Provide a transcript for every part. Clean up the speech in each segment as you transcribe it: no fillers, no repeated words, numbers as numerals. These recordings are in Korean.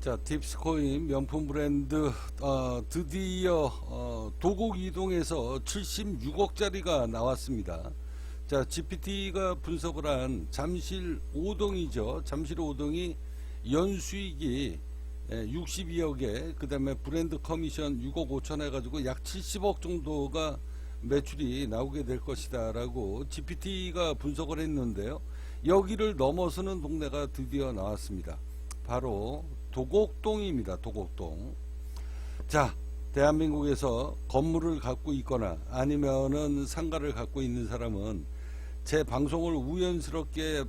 자, 딥스코인 명품 브랜드 드디어 도곡 이동에서 76억짜리가 나왔습니다. 자, GPT가 분석을 한 잠실 5동이죠. 잠실 5동이 연수익이 62억에 그 다음에 브랜드 커미션 6억 5천 해가지고 약 70억 정도가 매출이 나오게 될 것이다 라고 GPT가 분석을 했는데요. 여기를 넘어서는 동네가 드디어 나왔습니다. 바로 도곡동입니다. 도곡동. 자, 대한민국에서 건물을 갖고 있거나 아니면은 상가를 갖고 있는 사람은 제 방송을 우연스럽게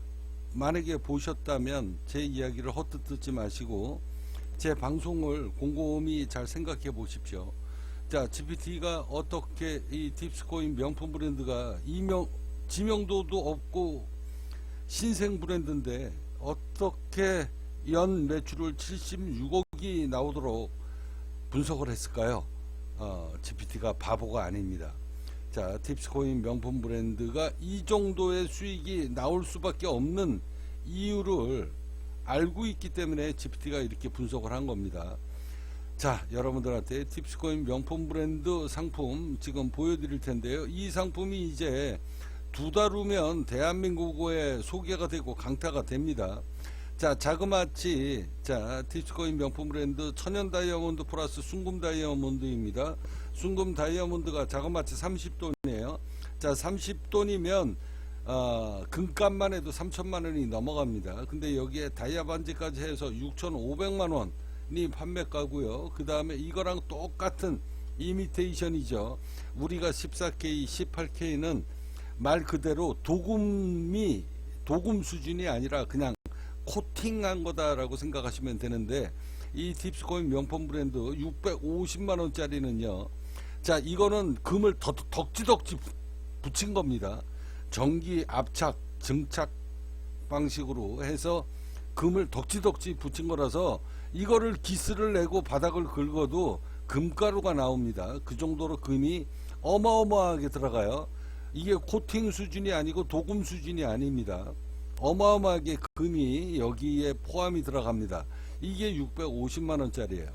만약에 보셨다면 제 이야기를 헛짓 듣지 마시고 제 방송을 곰곰이 잘 생각해 보십시오. 자, GPT가 어떻게 이 딥스코인 명품 브랜드가 지명도도 없고 신생 브랜드인데 어떻게 연 매출을 76억이 나오도록 분석을 했을까요? GPT가 바보가 아닙니다. 자, 딥스코인 명품 브랜드가 이 정도의 수익이 나올 수밖에 없는 이유를 알고 있기 때문에 GPT가 이렇게 분석을 한 겁니다. 자, 여러분들한테 딥스코인 명품 브랜드 상품 지금 보여드릴 텐데요. 이 상품이 이제 2달 후면 대한민국에 소개가 되고 강타가 됩니다. 자, 자그마치 딥스코인 명품 브랜드 천연 다이아몬드 플러스 순금 다이아몬드입니다. 순금 다이아몬드가 자그마치 30돈이에요. 자, 30돈이면 금값만 해도 3천만원이 넘어갑니다. 근데 여기에 다이아 반지까지 해서 6,500만원이 판매가고요. 그 다음에 이거랑 똑같은 이미테이션이죠. 우리가 14K, 18K는 말 그대로 도금 수준이 아니라 그냥 코팅한 거다라고 생각하시면 되는데, 이 딥스코인 명품 브랜드 650만원짜리는요 자, 이거는 금을 덕지덕지 붙인 겁니다. 전기 압착 증착 방식으로 해서 금을 덕지덕지 붙인 거라서 이거를 기스를 내고 바닥을 긁어도 금가루가 나옵니다. 그 정도로 금이 어마어마하게 들어가요. 이게 코팅 수준이 아니고 도금 수준이 아닙니다. 어마어마하게 금이 여기에 포함이 들어갑니다. 이게 650만원짜리예요.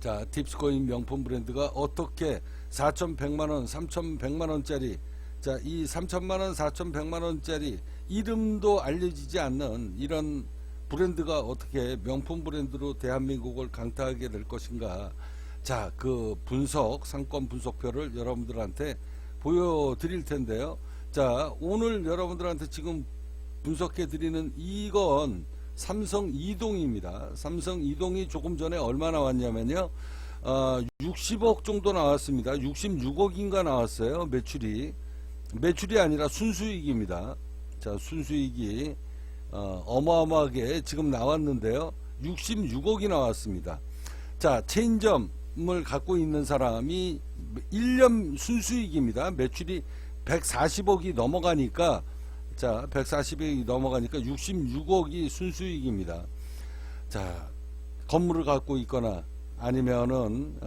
자, 딥스코인 명품 브랜드가 어떻게 4,100만원, 3,100만원짜리, 자, 이 3,000만원, 4,100만원짜리 이름도 알려지지 않는 이런 브랜드가 어떻게 명품 브랜드로 대한민국을 강타하게 될 것인가. 자, 그 상권 분석표를 여러분들한테 보여드릴 텐데요. 자, 오늘 여러분들한테 지금 분석해 드리는 이건 삼성 이동입니다. 삼성 이동이 조금 전에 얼마 나왔냐면요, 60억 정도 나왔습니다. 66억인가 나왔어요. 매출이 아니라 순수익입니다. 자, 순수익이 어마어마하게 지금 나왔는데요, 66억이 나왔습니다. 자, 체인점을 갖고 있는 사람이 1년 순수익입니다. 매출이 140억이 넘어가니까, 자, 140억이 넘어가니까 66억이 순수익입니다. 자, 건물을 갖고 있거나 아니면은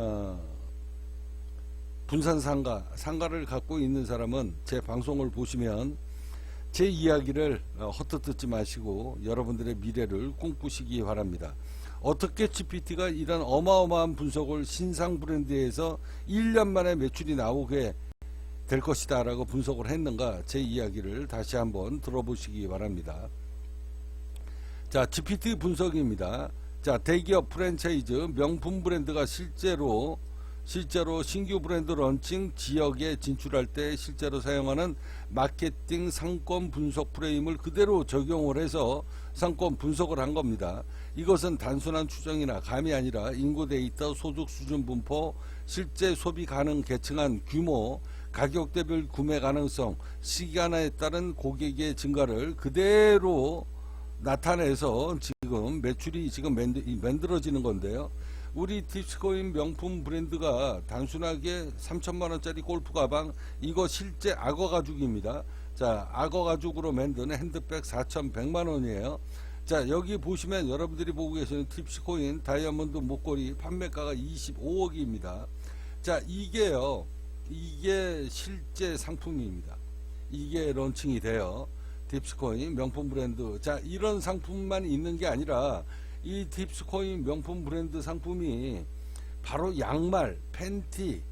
분산 상가를 갖고 있는 사람은 제 방송을 보시면 제 이야기를 헛짓 듣지 마시고 여러분들의 미래를 꿈꾸시기 바랍니다. 어떻게 GPT가 이런 어마어마한 분석을 신상 브랜드에서 1년 만에 매출이 나오게 될 것이다 라고 분석을 했는가, 제 이야기를 다시 한번 들어보시기 바랍니다. 자, GPT 분석입니다. 자, 대기업 프랜차이즈 명품 브랜드가 실제로 신규 브랜드 런칭 지역에 진출할 때 실제로 사용하는 마케팅 상권 분석 프레임을 그대로 적용을 해서 상권 분석을 한 겁니다. 이것은 단순한 추정이나 감이 아니라 인구 데이터, 소득 수준 분포, 실제 소비 가능 계층한 규모, 가격대별 구매 가능성, 시간에 따른 고객의 증가를 그대로 나타내서 지금 매출이 지금 만들어지는 건데요. 우리 딥스코인 명품 브랜드가 단순하게 3천만원짜리 골프 가방, 이거 실제 악어 가죽입니다. 자, 악어 가죽으로 만든 핸드백 4,100만원이에요. 자, 여기 보시면 여러분들이 보고 계시는 딥스코인 다이아몬드 목걸이 판매가가 25억입니다. 자, 이게 실제 상품입니다. 이게 런칭이 돼요. 딥스코인 명품 브랜드. 자, 이런 상품만 있는 게 아니라 이 팁스코인 명품 브랜드 상품이 바로 양말, 팬티,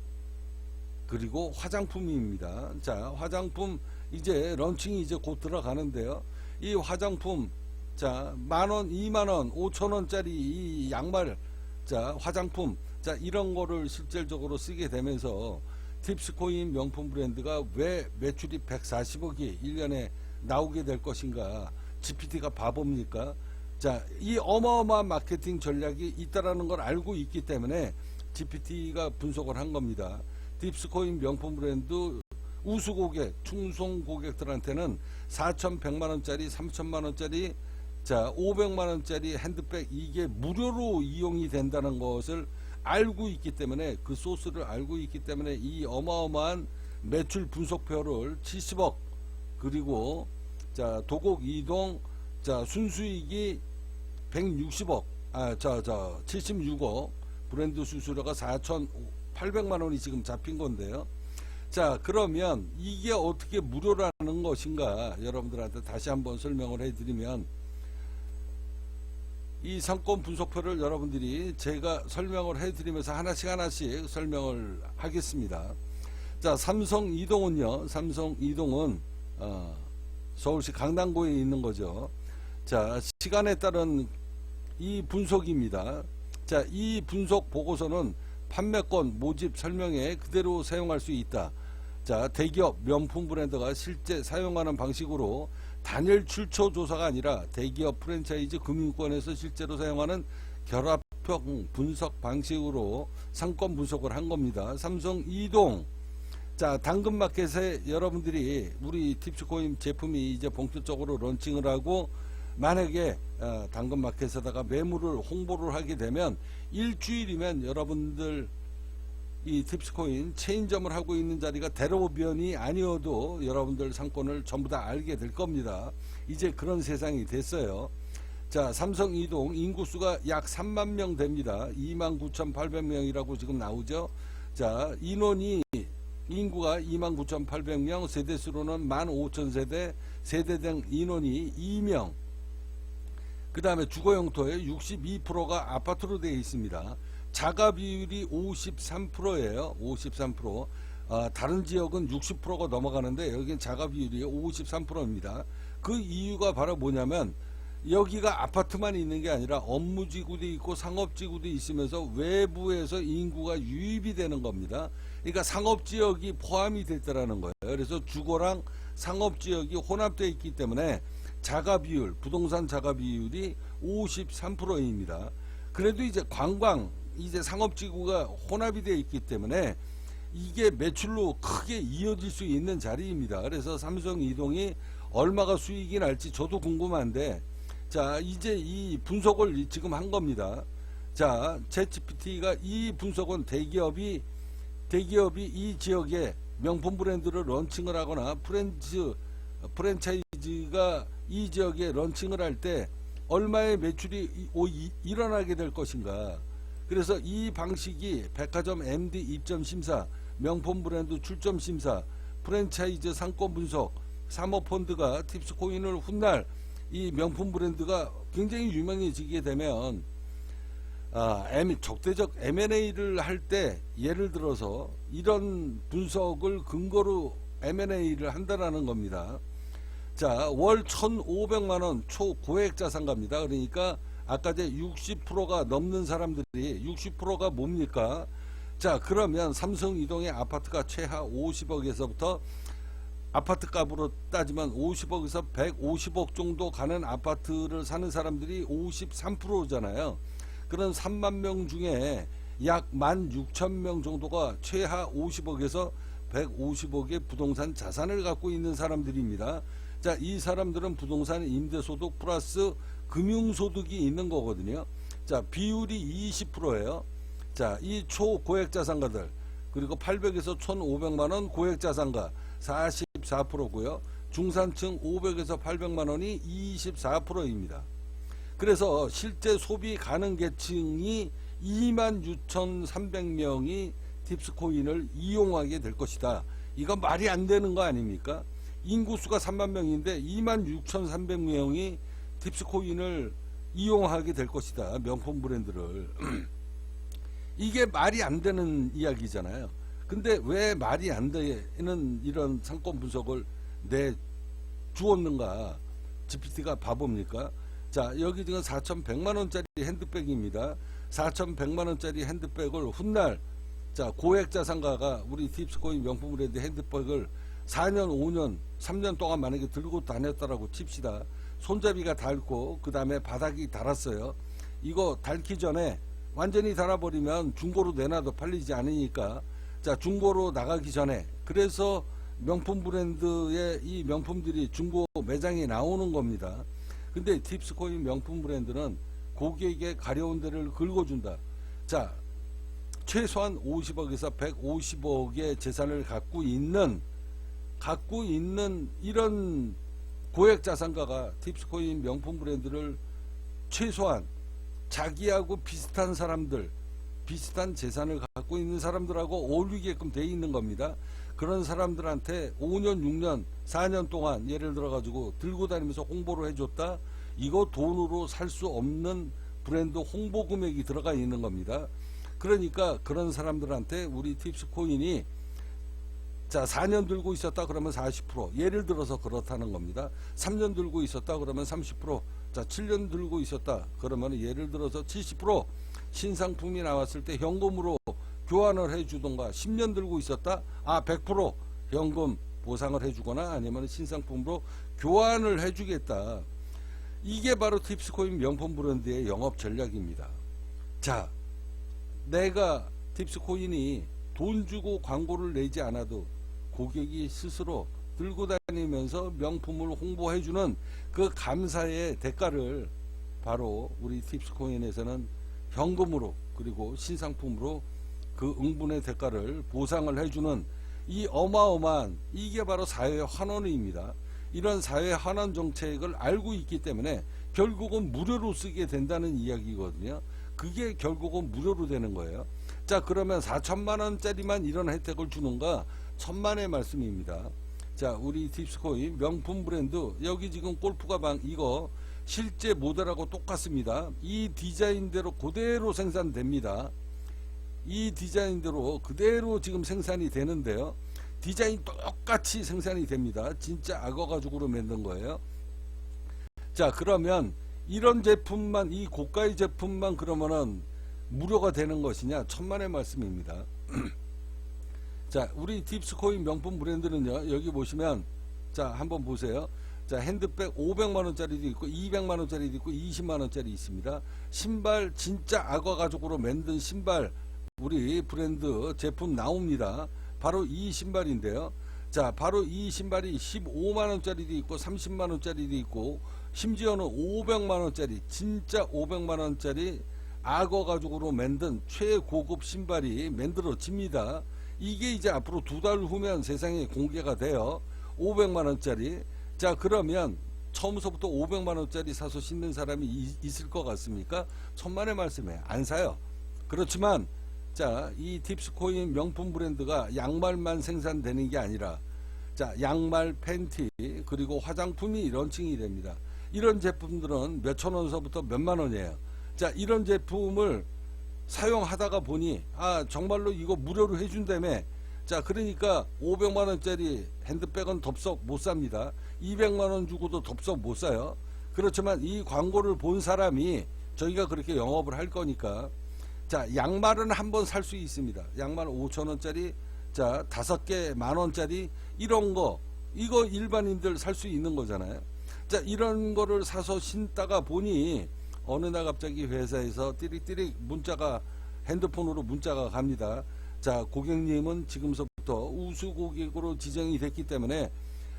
그리고 화장품입니다. 자, 화장품 이제 런칭이 이제 곧 들어가는데요. 이 화장품, 자, 10,000원, 20,000원, 5,000원짜리 이 양말, 자, 화장품, 자, 이런 거를 실질적으로 쓰게 되면서 팁스코인 명품 브랜드가 왜 매출이 140억이 1년에 나오게 될 것인가? GPT가 바보입니까? 자, 이 어마어마한 마케팅 전략이 있다라는 걸 알고 있기 때문에 GPT가 분석을 한 겁니다. 팁스코인 명품 브랜드 우수 고객, 충성 고객들한테는 4,100만원짜리, 3,000만원짜리, 자, 500만원짜리 핸드백, 이게 무료로 이용이 된다는 것을 알고 있기 때문에, 그 소스를 알고 있기 때문에 이 어마어마한 매출 분석표를 70억, 그리고 자, 도곡 이동, 자, 순수익이 160억, 76억, 브랜드 수수료가 4,800만원이 지금 잡힌 건데요. 자, 그러면 이게 어떻게 무료라는 것인가, 여러분들한테 다시 한번 설명을 해드리면, 이 상권 분석표를 여러분들이 제가 설명을 해드리면서 하나씩 설명을 하겠습니다. 자, 삼성 이동은요, 삼성 이동은 서울시 강남구에 있는 거죠. 자, 시간에 따른 이 분석입니다. 자, 이 분석 보고서는 판매권 모집 설명에 그대로 사용할 수 있다. 자, 대기업 명품 브랜드가 실제 사용하는 방식으로 단일 출처 조사가 아니라 대기업 프랜차이즈 금융권에서 실제로 사용하는 결합형 분석 방식으로 상권 분석을 한 겁니다. 삼성 이동, 자, 당근마켓에 여러분들이 우리 팁스코인 제품이 이제 본격적으로 런칭을 하고, 만약에 당근마켓에다가 매물을 홍보를 하게 되면 일주일이면 여러분들 이 팁스코인 체인점을 하고 있는 자리가 대로변이 아니어도 여러분들 상권을 전부 다 알게 될 겁니다. 이제 그런 세상이 됐어요. 자, 삼성 이동 인구수가 약 3만 명 됩니다. 29,800명이라고 지금 나오죠. 자, 인구가 29,800명, 세대수로는 15,000세대, 세대당 인원이 2명. 그 다음에 주거용토의 62%가 아파트로 되어 있습니다. 자가 비율이 53%예요. 53%. 다른 지역은 60%가 넘어가는데 여기는 자가 비율이 53%입니다. 그 이유가 바로 뭐냐면, 여기가 아파트만 있는 게 아니라 업무지구도 있고 상업지구도 있으면서 외부에서 인구가 유입이 되는 겁니다. 그러니까 상업지역이 포함이 됐다라는 거예요. 그래서 주거랑 상업지역이 혼합되어 있기 때문에 자가 비율, 부동산 자가 비율이 53%입니다. 그래도 이제 관광, 이제 상업지구가 혼합이 되어 있기 때문에 이게 매출로 크게 이어질 수 있는 자리입니다. 그래서 삼성 이동이 얼마가 수익이 날지 저도 궁금한데, 자, 이제 이 분석을 지금 한 겁니다. 자, 챗GPT가 이 분석은 대기업이 이 지역에 명품 브랜드를 런칭을 하거나 프랜차이즈가 이 지역에 런칭을 할 때 얼마의 매출이 일어나게 될 것인가. 그래서 이 방식이 백화점 MD 입점 심사, 명품 브랜드 출점 심사, 프랜차이즈 상권 분석, 사모펀드가 팁스코인을 훗날 이 명품 브랜드가 굉장히 유명해지게 되면 적대적 M&A를 할 때, 예를 들어서 이런 분석을 근거로 M&A를 한다라는 겁니다. 자, 월 1,500만원 초고액 자산가입니다. 그러니까 아까 제 60%가 넘는 사람들이, 60%가 뭡니까? 자, 그러면 삼성 이동의 아파트가 최하 50억에서부터, 아파트 값으로 따지면 50억에서 150억 정도 가는 아파트를 사는 사람들이 53%잖아요. 그런 3만 명 중에 약 16,000명 정도가 최하 50억에서 150억의 부동산 자산을 갖고 있는 사람들입니다. 자, 이 사람들은 부동산 임대소득 플러스 금융소득이 있는 거거든요. 자, 비율이 20%예요. 자, 이 초고액 자산가들, 그리고 800에서 1,500만원 고액 자산가 44%고요. 중산층 500에서 800만원이 24%입니다. 그래서 실제 소비 가능 계층이 26,300명이 팁스코인을 이용하게 될 것이다. 이건 말이 안 되는 거 아닙니까? 인구수가 3만 명인데 26,300명이 팁스코인을 이용하게 될 것이다. 명품 브랜드를. 이게 말이 안 되는 이야기잖아요. 근데 왜 말이 안 되는 이런 상권 분석을 내 주었는가? GPT가 바보입니까? 자, 여기 지금 4,100만원짜리 핸드백입니다. 4,100만원짜리 핸드백을 훗날, 자, 고액 자산가가 우리 팁스코인 명품 브랜드 핸드백을 4년, 5년, 3년 동안 만약에 들고 다녔다라고 칩시다. 손잡이가 닳고, 그 다음에 바닥이 닳았어요. 이거 닳기 전에 완전히 닳아버리면 중고로 내놔도 팔리지 않으니까, 자, 중고로 나가기 전에, 그래서 명품 브랜드의 이 명품들이 중고 매장에 나오는 겁니다. 근데 팁스코인 명품 브랜드는 고객의 가려운 데를 긁어준다. 자, 최소한 50억에서 150억의 재산을 갖고 있는 이런 고액 자산가가 팁스코인 명품 브랜드를 최소한 자기하고 비슷한 사람들, 비슷한 재산을 갖고 있는 사람들하고 어울리게끔 돼 있는 겁니다. 그런 사람들한테 5년, 6년, 4년 동안 예를 들어 가지고 들고 다니면서 홍보를 해줬다. 이거 돈으로 살 수 없는 브랜드 홍보 금액이 들어가 있는 겁니다. 그러니까 그런 사람들한테 우리 팁스코인이, 자, 4년 들고 있었다 그러면 40%, 예를 들어서 그렇다는 겁니다. 3년 들고 있었다 그러면 30%, 자, 7년 들고 있었다 그러면 예를 들어서 70%, 신상품이 나왔을 때 현금으로 교환을 해주던가, 10년 들고 있었다, 100% 현금 보상을 해주거나 아니면 신상품으로 교환을 해주겠다. 이게 바로 팁스코인 명품 브랜드의 영업 전략입니다. 자, 내가 팁스코인이 돈 주고 광고를 내지 않아도 고객이 스스로 들고 다니면서 명품을 홍보해주는 그 감사의 대가를 바로 우리 팁스코인에서는 현금으로 그리고 신상품으로 그 응분의 대가를 보상을 해주는 이 어마어마한, 이게 바로 사회 환원입니다. 이런 사회 환원 정책을 알고 있기 때문에 결국은 무료로 쓰게 된다는 이야기거든요. 그게 결국은 무료로 되는 거예요. 자, 그러면 4천만원짜리만 이런 혜택을 주는가? 천만의 말씀입니다. 자, 우리 팁스코인 명품 브랜드, 여기 지금 골프 가방 이거 실제 모델하고 똑같습니다. 이 디자인대로 그대로 생산됩니다. 이 디자인대로 그대로 지금 생산이 되는데요. 디자인 똑같이 생산이 됩니다. 진짜 악어 가죽으로 만든 거예요. 자, 그러면 이런 제품만, 이 고가의 제품만 그러면은 무료가 되는 것이냐? 천만의 말씀입니다. 자, 우리 팁스코인 명품 브랜드는요, 여기 보시면, 자, 한번 보세요. 자, 핸드백 500만원짜리도 있고 200만원짜리도 있고 20만원짜리 있습니다. 신발 진짜 악어 가죽으로 만든 신발, 우리 브랜드 제품 나옵니다. 바로 이 신발인데요. 자, 바로 이 신발이 15만원짜리도 있고 30만원짜리도 있고 심지어는 500만원짜리, 진짜 500만원짜리 악어 가죽으로 만든 최고급 신발이 만들어집니다. 이게 이제 앞으로 2달 후면 세상에 공개가 돼요. 500만원짜리. 자, 그러면 처음서부터 500만원짜리 사서 신는 사람이 있을 것 같습니까? 천만의 말씀에 안 사요. 그렇지만 자, 이 팁스코인 명품 브랜드가 양말만 생산되는 게 아니라, 자, 양말, 팬티, 그리고 화장품이 런칭이 됩니다. 이런 제품들은 몇천 원서부터 몇만 원이에요. 자, 이런 제품을 사용하다가 보니 정말로 이거 무료로 해준다며. 자, 그러니까 500만원짜리 핸드백은 덥석 못 삽니다. 200만원 주고도 덥석 못 사요. 그렇지만 이 광고를 본 사람이 저희가 그렇게 영업을 할 거니까, 자, 양말은 한번 살 수 있습니다. 양말 5천원짜리, 자, 5개 만원짜리, 이런 거, 이거 일반인들 살 수 있는 거잖아요. 자, 이런 거를 사서 신다가 보니 어느 날 갑자기 회사에서 띠릭띠릭 문자가, 핸드폰으로 문자가 갑니다. 자, 고객님은 지금서부터 우수 고객으로 지정이 됐기 때문에,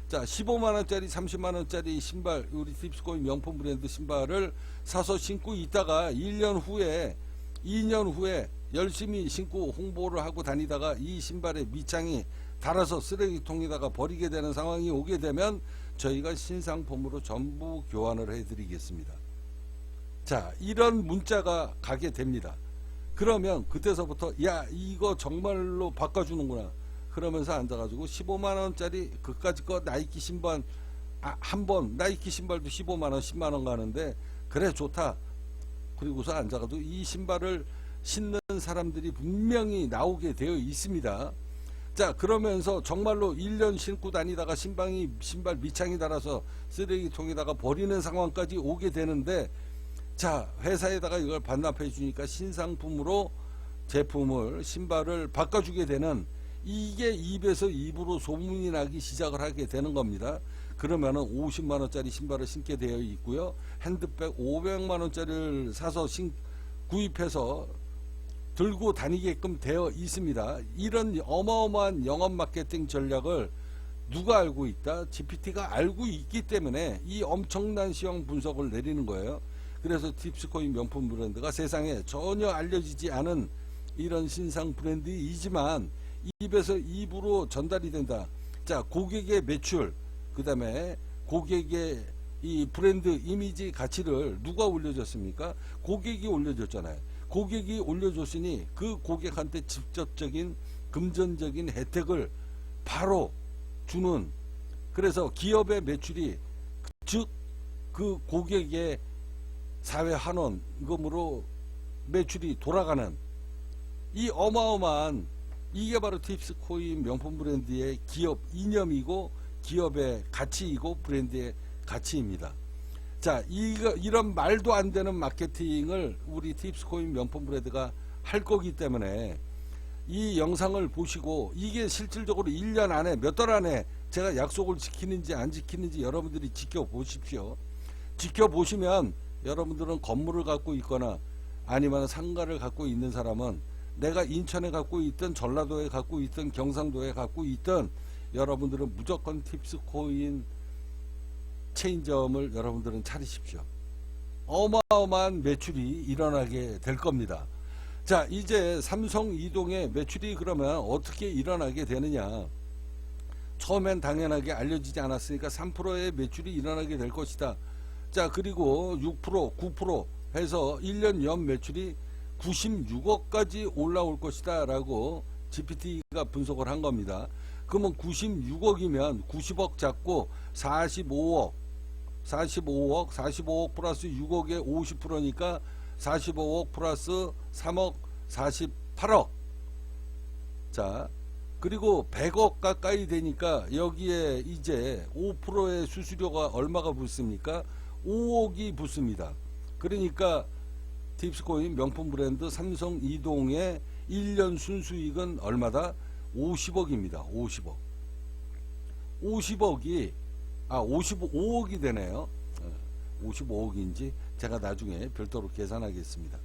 자, 15만원짜리 30만원짜리 신발, 우리 팁스코인 명품 브랜드 신발을 사서 신고 있다가 1년 후에 2년 후에 열심히 신고 홍보를 하고 다니다가 이 신발의 밑창이 닳아서 쓰레기통에다가 버리게 되는 상황이 오게 되면 저희가 신상품으로 전부 교환을 해드리겠습니다. 자, 이런 문자가 가게 됩니다. 그러면 그때서부터 야, 이거 정말로 바꿔주는구나 그러면서 앉아가지고 15만원짜리 그까짓 거 나이키 신발, 한 번 나이키 신발도 15만원 10만원 가는데, 그래 좋다, 그리고서 앉아가도 이 신발을 신는 사람들이 분명히 나오게 되어 있습니다. 자, 그러면서 정말로 1년 신고 다니다가 신발 밑창이 달아서 쓰레기통에다가 버리는 상황까지 오게 되는데, 자, 회사에다가 이걸 반납해 주니까 신상품으로 제품을, 신발을 바꿔주게 되는, 이게 입에서 입으로 소문이 나기 시작을 하게 되는 겁니다. 그러면은 50만원짜리 신발을 신게 되어 있고요, 핸드백 500만원짜리를 사서 구입해서 들고 다니게끔 되어 있습니다. 이런 어마어마한 영업 마케팅 전략을 누가 알고 있다? GPT가 알고 있기 때문에 이 엄청난 시황 분석을 내리는 거예요. 그래서 팁스코인 명품 브랜드가 세상에 전혀 알려지지 않은 이런 신상 브랜드이지만 입에서 입으로 전달이 된다. 자, 고객의 매출, 그 다음에 고객의 이 브랜드 이미지 가치를 누가 올려줬습니까? 고객이 올려줬잖아요. 고객이 올려줬으니 그 고객한테 직접적인 금전적인 혜택을 바로 주는, 그래서 기업의 매출이, 즉 그 고객의 사회 환원금으로 매출이 돌아가는 이 어마어마한, 이게 바로 팁스코인 명품 브랜드의 기업 이념이고 기업의 가치이고 브랜드의 가치입니다. 자, 이런 말도 안 되는 마케팅을 우리 팁스코인 명품 브랜드가 할 거기 때문에 이 영상을 보시고 이게 실질적으로 1년 안에, 몇 달 안에 제가 약속을 지키는지 안 지키는지 여러분들이 지켜보십시오. 지켜보시면 여러분들은 건물을 갖고 있거나 아니면 상가를 갖고 있는 사람은, 내가 인천에 갖고 있든 전라도에 갖고 있든 경상도에 갖고 있든, 여러분들은 무조건 팁스코인 체인점을 여러분들은 차리십시오. 어마어마한 매출이 일어나게 될 겁니다. 자, 이제 삼성 이동의 매출이 그러면 어떻게 일어나게 되느냐. 처음엔 당연하게 알려지지 않았으니까 3%의 매출이 일어나게 될 것이다. 자, 그리고 6%, 9% 해서 1년 연 매출이 96억까지 올라올 것이다 라고 GPT가 분석을 한 겁니다. 그러면 96억이면 90억 잡고 45억 플러스 6억에 50%니까 45억 플러스 3억 48억. 자, 그리고 100억 가까이 되니까 여기에 이제 5%의 수수료가 얼마가 붙습니까? 5억이 붙습니다. 그러니까 팁스코인 명품 브랜드 삼성 이동의 1년 순수익은 얼마다? 50억입니다. 50억. 50억이 55억이 되네요. 55억인지 제가 나중에 별도로 계산하겠습니다.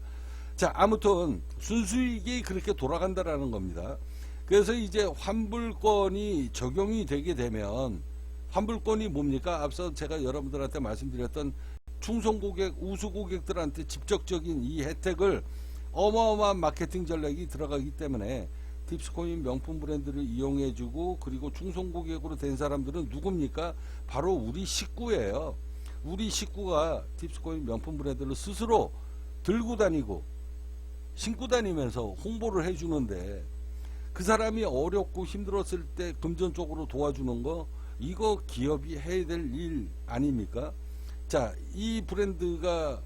자, 아무튼 순수익이 그렇게 돌아간다라는 겁니다. 그래서 이제 환불권이 적용이 되게 되면, 환불권이 뭡니까? 앞서 제가 여러분들한테 말씀드렸던 충성고객, 우수고객들한테 직접적인 이 혜택을, 어마어마한 마케팅 전략이 들어가기 때문에 팁스코인 명품 브랜드를 이용해주고, 그리고 충성고객으로 된 사람들은 누굽니까? 바로 우리 식구예요. 우리 식구가 팁스코인 명품 브랜드를 스스로 들고 다니고 신고 다니면서 홍보를 해주는데, 그 사람이 어렵고 힘들었을 때 금전적으로 도와주는 거, 이거 기업이 해야 될 일 아닙니까? 자, 이 브랜드가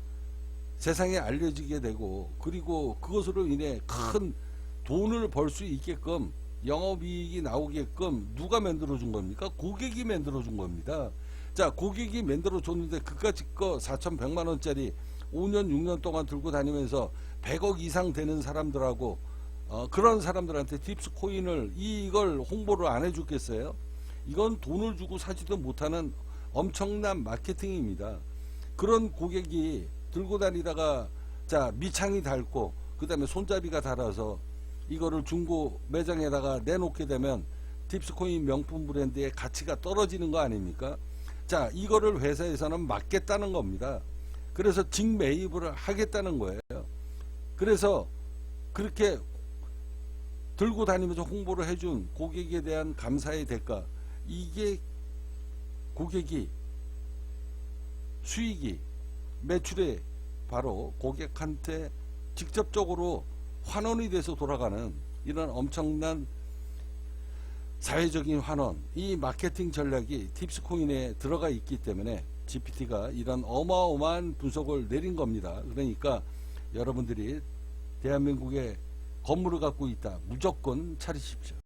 세상에 알려지게 되고, 그리고 그것으로 인해 큰 돈을 벌 수 있게끔, 영업이익이 나오게끔 누가 만들어준 겁니까? 고객이 만들어준 겁니다. 자, 고객이 만들어줬는데 그까짓 거 4,100만원짜리 5년 6년 동안 들고 다니면서 100억 이상 되는 사람들하고 그런 사람들한테 팁스코인을 이걸 홍보를 안 해주겠어요? 이건 돈을 주고 사지도 못하는 엄청난 마케팅입니다. 그런 고객이 들고 다니다가, 자, 밑창이 닳고 그 다음에 손잡이가 닳아서 이거를 중고 매장에다가 내놓게 되면 팁스코인 명품 브랜드의 가치가 떨어지는 거 아닙니까? 자, 이거를 회사에서는 막겠다는 겁니다. 그래서 직매입을 하겠다는 거예요. 그래서 그렇게 들고 다니면서 홍보를 해준 고객에 대한 감사의 대가, 이게 고객이 수익이, 매출에 바로 고객한테 직접적으로 환원이 돼서 돌아가는 이런 엄청난 사회적인 환원, 이 마케팅 전략이 팁스코인에 들어가 있기 때문에 GPT가 이런 어마어마한 분석을 내린 겁니다. 그러니까 여러분들이 대한민국에 건물을 갖고 있다. 무조건 차리십시오.